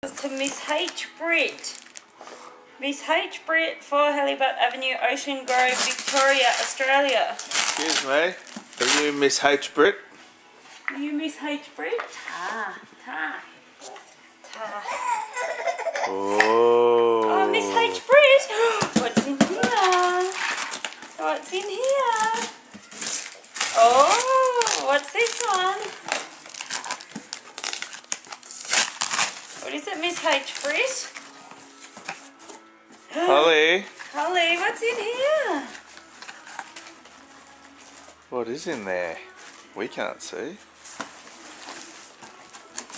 To Miss H. Britt. Miss H. Britt, 4 Helibut Avenue, Ocean Grove, Victoria, Australia. Excuse me. Are you Miss H. Britt? Are you Miss H. Britt? Ta. Oh, Miss H. Britt. What's in here? What's in here? Oh, what's this one? What is it, Miss H. Britt? Holly. Holly, what's in here? What is in there? We can't see.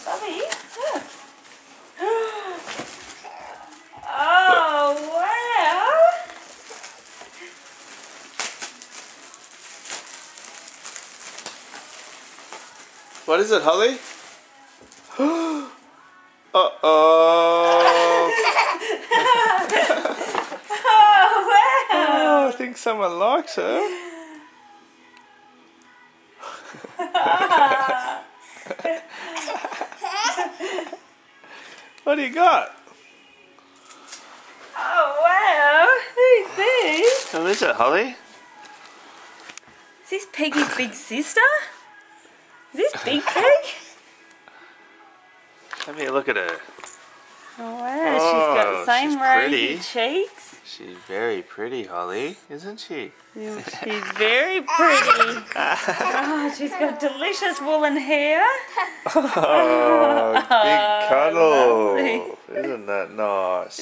Bubby, look. Oh, wow. What is it, Holly? Uh-oh. Oh, wow. Oh, I think someone likes her. What do you got? Oh, wow. Who's this? Who is it, Holly? Is this Peggy's big sister? Is this Big Peg? Let me look at her. Oh, wow. She's got the same she's rosy pretty. cheeks. She's very pretty, Holly, isn't she? Yeah, she's very pretty. Oh, she's got delicious woolen hair. Oh, big cuddle. lovely. Isn't that nice?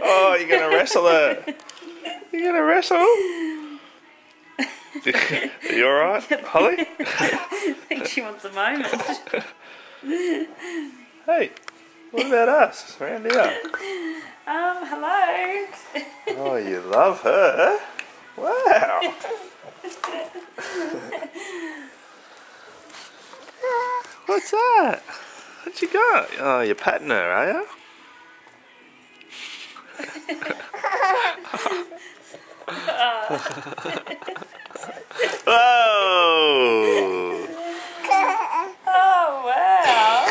Oh, you're going to wrestle her. You're going to wrestle? Are you alright, Holly? I think she wants a moment. Hey, what about us around here? Hello. Oh, you love her? Wow. What's that? What you got? Oh, you're patting her, are you? Whoa! Oh, wow.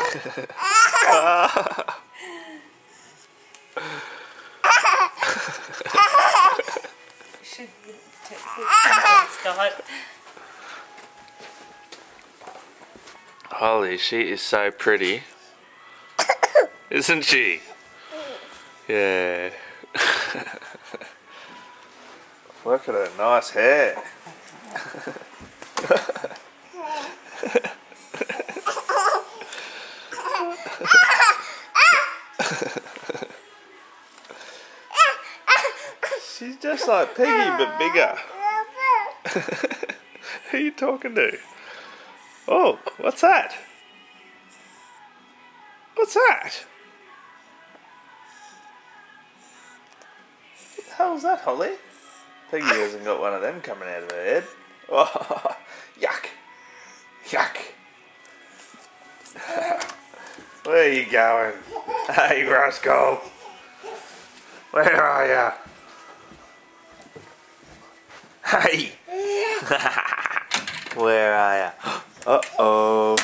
Should text Scott. Holly, she is so pretty. Isn't she? Yeah. Look at her nice hair. She's just like Peggy, but bigger. Who are you talking to? Oh, what's that? What's that? What the hell's that, Holly? Peggy hasn't got one of them coming out of her head. Oh, yuck. Yuck. Where are you going? Hey, Roscoe. Where are you? Hey. Where are you? Uh-oh.